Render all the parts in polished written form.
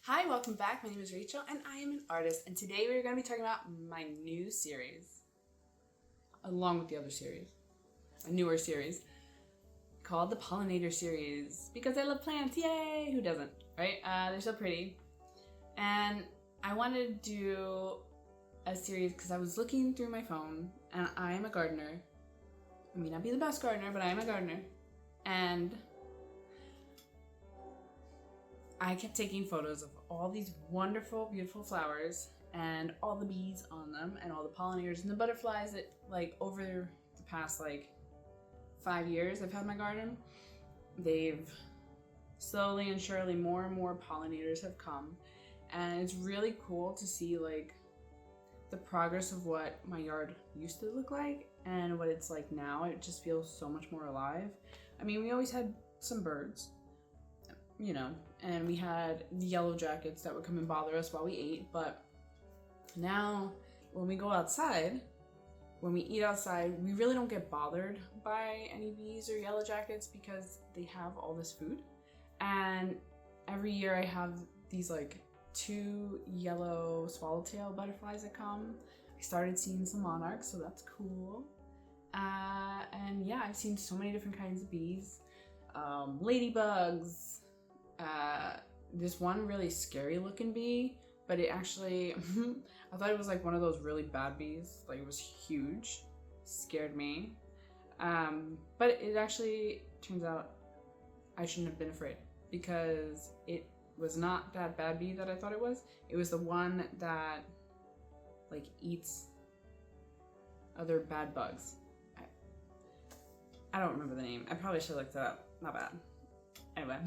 Hi, welcome back. My name is Rachel and I am an artist, and today we're going to be talking about my new series, along with the other series, a newer series called the Pollinator series, because I love plants. Yay! Who doesn't, right? They're so pretty. And I wanted to do a series because I was looking through my phone, and I am a gardener. I may not be the best gardener, but I am a gardener. And I kept taking photos of all these wonderful, beautiful flowers and all the bees on them and all the pollinators and the butterflies that, over the past 5 years I've had my garden, they've slowly and surely more and more pollinators have come, and it's really cool to see the progress of what my yard used to look like and what it's like now. It just feels so much more alive. I mean, we always had some birds, and we had the yellow jackets that would come and bother us while we ate, but now when we go outside, when we eat outside, we really don't get bothered by any bees or yellow jackets because they have all this food. And every year I have these 2 yellow swallowtail butterflies that come. I started seeing some monarchs, so that's cool. And yeah, I've seen so many different kinds of bees, ladybugs, this one really scary looking bee, but it actually I thought it was one of those really bad bees. It was huge, scared me, but it actually turns out I shouldn't have been afraid, because it was not that bad bee that I thought it was. It was the one that eats other bad bugs. I don't remember the name. I probably should have looked it up. Not bad. Anyway,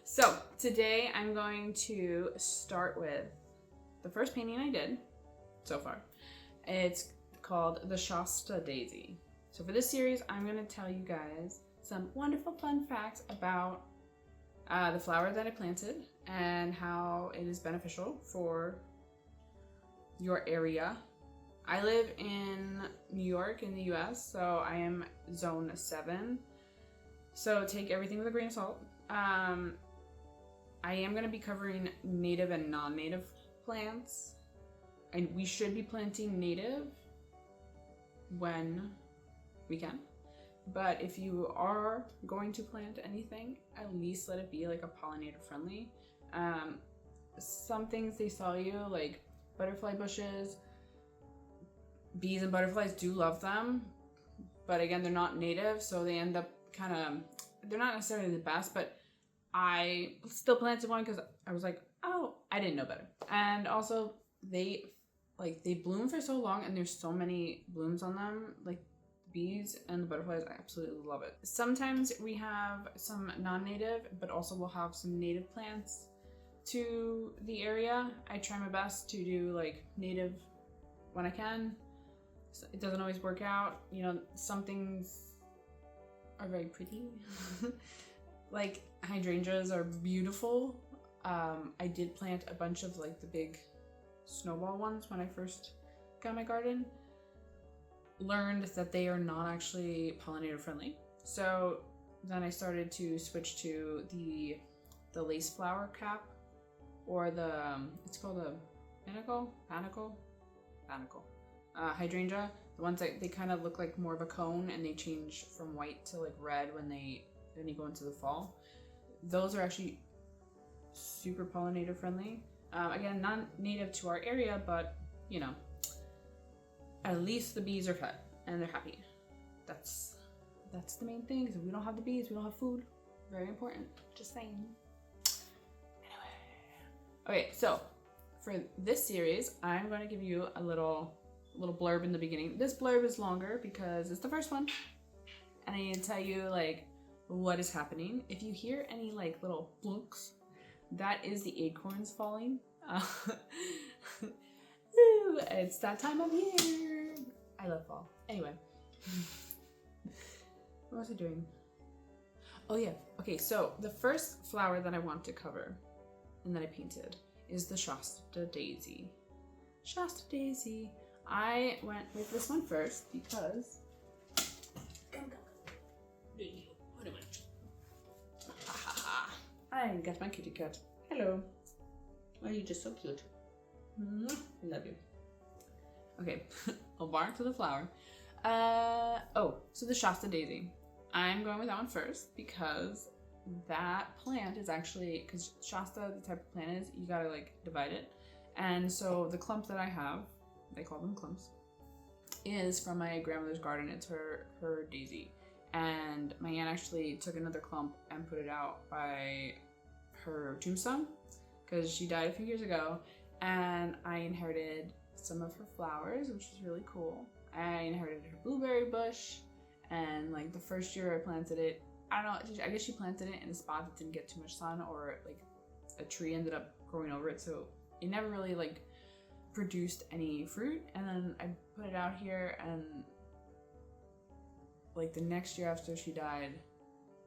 so today I'm going to start with the first painting I did so far. It's called the Shasta Daisy. So for this series, I'm going to tell you guys some wonderful fun facts about the flower that I planted and how it is beneficial for your area. I live in New York in the US, so I am zone 7. So take everything with a grain of salt. I am going to be covering native and non-native plants, and we should be planting native when we can. But if you are going to plant anything, at least let it be a pollinator friendly. Some things they sell you, like butterfly bushes, bees and butterflies do love them, but again, they're not native, so they end up they're not necessarily the best. But I still planted one because I was oh, I didn't know better. And also they bloom for so long, and there's so many blooms on them, bees and the butterflies. I absolutely love it. Sometimes we have some non-native, but also we'll have some native plants to the area. I try my best to do native when I can. It doesn't always work out. Some things are very pretty. Hydrangeas are beautiful. I did plant a bunch of the big snowball ones when I first got my garden. Learned that they are not actually pollinator friendly. So then I started to switch to the lace flower cap, or it's called a panicle hydrangea. The ones that they kind of look like more of a cone, and they change from white to red when you go into the fall. Those are actually super pollinator friendly. Again, not native to our area, but at least the bees are fed and they're happy. That's the main thing, because if we don't have the bees, we don't have food. Very important. Just saying. Anyway. Okay, so for this series, I'm going to give you a little blurb in the beginning. This blurb is longer because it's the first one, and I need to tell you what is happening. If you hear any little blunks, that is the acorns falling. It's that time of year. I love fall. Anyway, what was I doing? Oh yeah. Okay, so the first flower that I want to cover and that I painted is the Shasta Daisy. Shasta Daisy. I went with this one first because I got my kitty cat. Hello. Oh, you're just so cute. I love you. Okay, I'll bark to the flower. So the Shasta Daisy. I'm going with that one first because that plant is actually, because Shasta, the type of plant is, you gotta like divide it. And so the clump that I have, they call them clumps, is from my grandmother's garden. It's her daisy. And my aunt actually took another clump and put it out by her tombstone because she died a few years ago. And I inherited some of her flowers, which was really cool. I inherited her blueberry bush, and like the first year I planted it, I don't know, I guess she planted it in a spot that didn't get too much sun, or like a tree ended up growing over it, so it never really like produced any fruit. And then I put it out here, and like the next year after she died,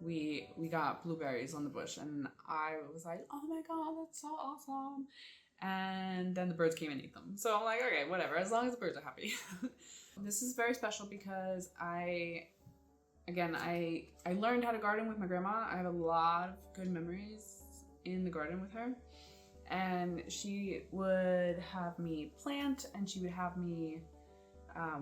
we got blueberries on the bush, and I was like, oh my god, that's so awesome. And then the birds came and ate them. So I'm like, okay, whatever, as long as the birds are happy. This is very special because I learned how to garden with my grandma. I have a lot of good memories in the garden with her. And she would have me plant, and she would have me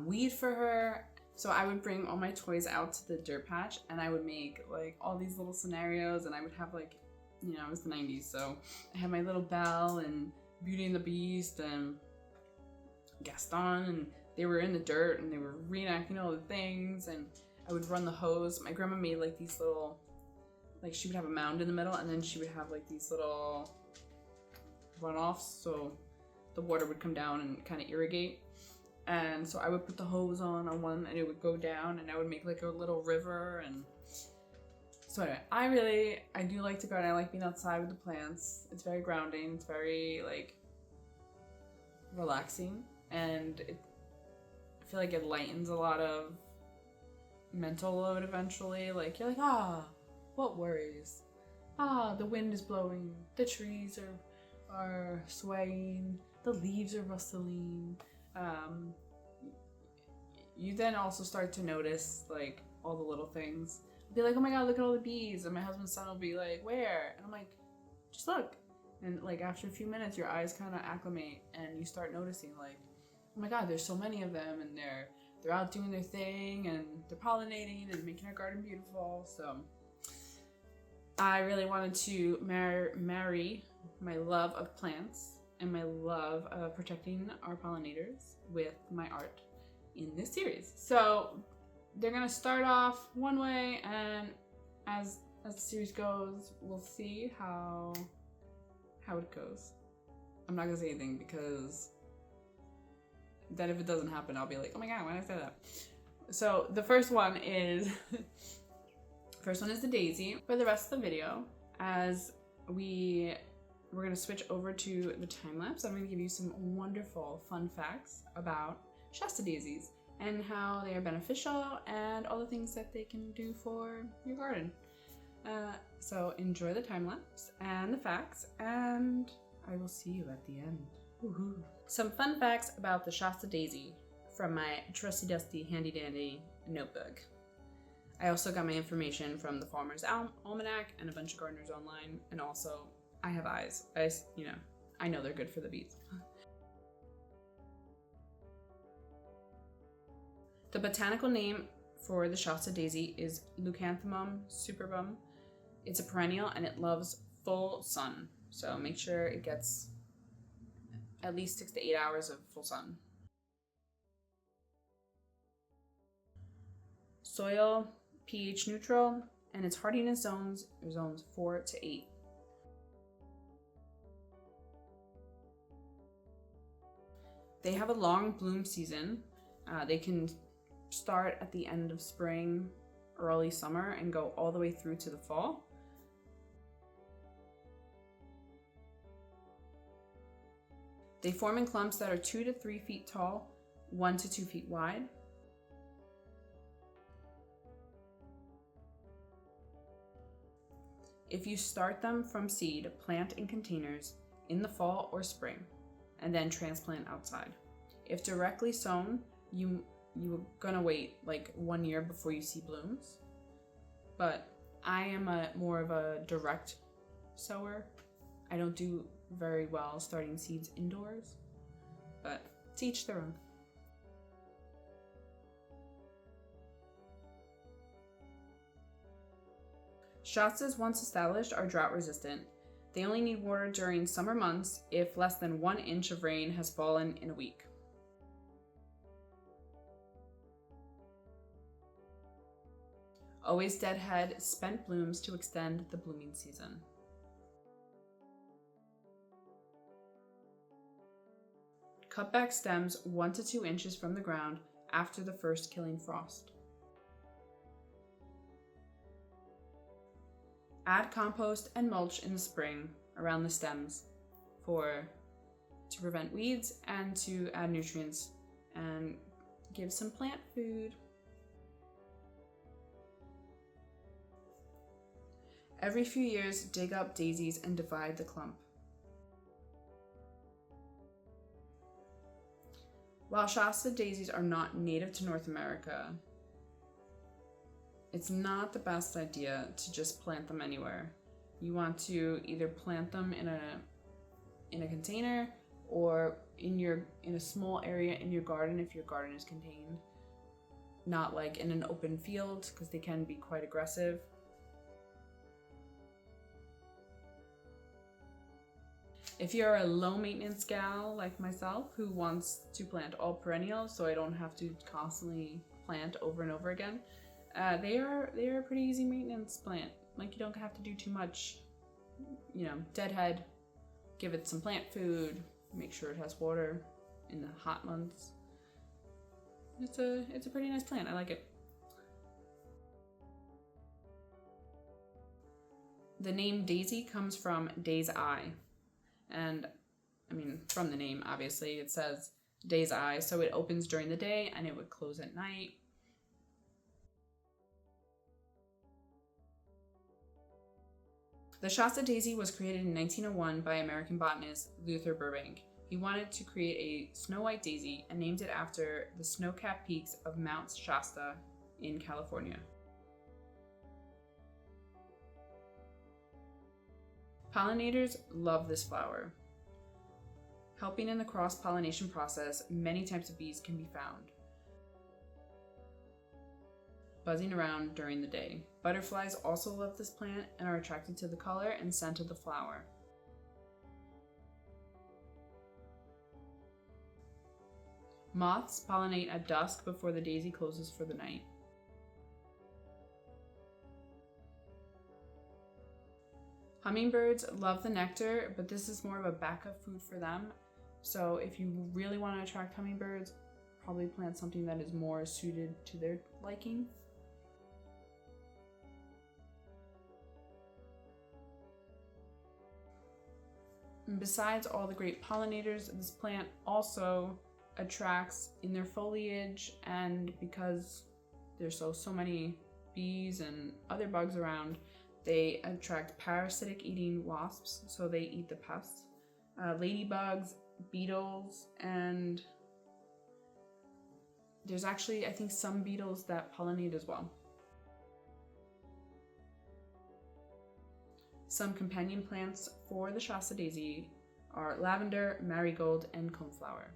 weed for her. So I would bring all my toys out to the dirt patch, and I would make like all these little scenarios, and I would have like, you know, it was the 90s, so I had my little Belle and Beauty and the Beast and Gaston, and they were in the dirt and they were reenacting all the things, and I would run the hose. My grandma made like these little, like she would have a mound in the middle, and then she would have like these little runoffs, so the water would come down and kind of irrigate. And so I would put the hose on one, and it would go down, and I would make like a little river. And so anyway, I do like to garden. I like being outside with the plants. It's very grounding. It's very like relaxing, and I feel like it lightens a lot of mental load eventually. Like you're like, what worries? The wind is blowing. The trees are swaying. The leaves are rustling. You then also start to notice like all the little things. I'll be like, oh my god, look at all the bees, and my husband's son will be like, where? And I'm like, just look. And like after a few minutes, your eyes kind of acclimate, and you start noticing like, oh my god, there's so many of them, and they're out doing their thing, and they're pollinating and making our garden beautiful. So I really wanted to marry my love of plants and my love of protecting our pollinators with my art in this series. So they're gonna start off one way, and as the series goes, we'll see how it goes. I'm not gonna say anything because then if it doesn't happen, I'll be like, oh my god, why did I say that? So the first one is the daisy. For the rest of the video, as we're gonna switch over to the time lapse, I'm gonna give you some wonderful fun facts about Shasta daisies and how they are beneficial and all the things that they can do for your garden. So enjoy the time lapse and the facts, and I will see you at the end. Woohoo. Some fun facts about the Shasta daisy from my trusty dusty handy dandy notebook. I also got my information from the Farmer's Almanac and a bunch of gardeners online, and also I have eyes. I know they're good for the bees. The botanical name for the Shasta daisy is Leucanthemum superbum. It's a perennial, and it loves full sun. So make sure it gets at least 6 to 8 hours of full sun. Soil pH neutral, and its hardiness zones are zones 4 to 8. They have a long bloom season. They can start at the end of spring, early summer, and go all the way through to the fall. They form in clumps that are 2 to 3 feet tall, 1 to 2 feet wide. If you start them from seed, plant in containers in the fall or spring, and then transplant outside. If directly sown, you're gonna wait like 1 year before you see blooms. But I am more of a direct sower. I don't do very well starting seeds indoors, but to each their own. Shastas, once established, are drought resistant. They only need water during summer months if less than 1 inch of rain has fallen in a week. Always deadhead spent blooms to extend the blooming season. Cut back stems 1 to 2 inches from the ground after the first killing frost. Add compost and mulch in the spring around the stems to prevent weeds and to add nutrients and give some plant food. Every few years, dig up daisies and divide the clump. While Shasta daisies are not native to North America, it's not the best idea to just plant them anywhere. You want to either plant them in a container or in a small area in your garden if your garden is contained, not like in an open field because they can be quite aggressive. If you're a low maintenance gal like myself who wants to plant all perennials so I don't have to constantly plant over and over again, they are a pretty easy maintenance plant. Like, you don't have to do too much. Deadhead, give it some plant food, make sure it has water in the hot months. It's a pretty nice plant. I like it. The name daisy comes from day's eye. And from the name, obviously, it says day's eye, so it opens during the day and it would close at night. The Shasta Daisy was created in 1901 by American botanist Luther Burbank. He wanted to create a snow white daisy and named it after the snow-capped peaks of Mount Shasta in California. Pollinators love this flower. Helping in the cross-pollination process, many types of bees can be found, buzzing around during the day. Butterflies also love this plant and are attracted to the color and scent of the flower. Moths pollinate at dusk before the daisy closes for the night. Hummingbirds love the nectar, but this is more of a backup food for them. So if you really want to attract hummingbirds, probably plant something that is more suited to their liking. And besides all the great pollinators, this plant also attracts in their foliage, and because there's so many bees and other bugs around, they attract parasitic eating wasps, so they eat the pests, ladybugs, beetles, and there's actually, I think, some beetles that pollinate as well. Some companion plants for the Shasta Daisy are lavender, marigold, and coneflower.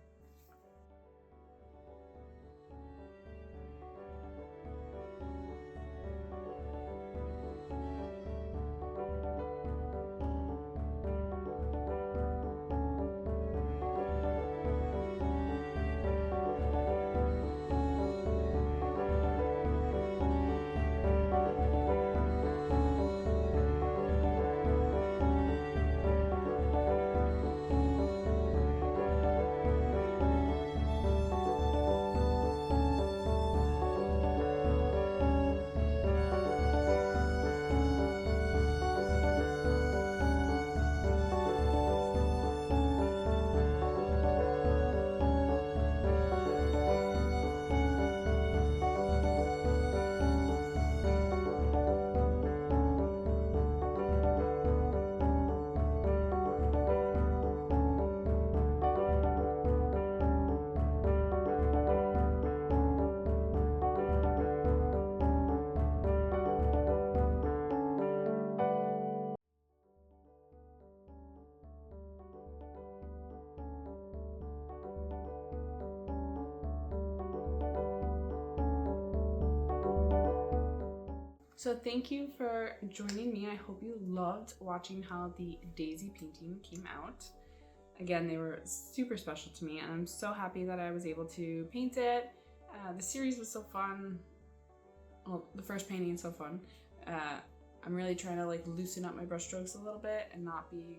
So thank you for joining me. I hope you loved watching how the Daisy painting came out. Again, they were super special to me, and I'm so happy that I was able to paint it. The series was so fun. Well, the first painting is so fun. I'm really trying to like loosen up my brush strokes a little bit and not be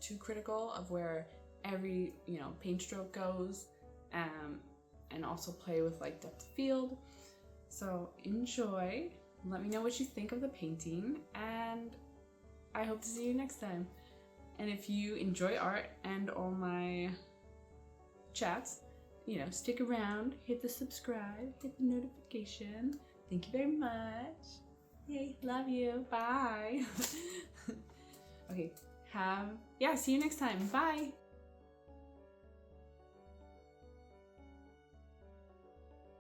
too critical of where every, you know, paint stroke goes, and also play with like depth of field. So enjoy. Let me know what you think of the painting, and I hope to see you next time. And if you enjoy art and all my chats, you know, stick around, hit the subscribe, hit the notification. Thank you very much. Yay, love you. Bye. Okay, see you next time. Bye.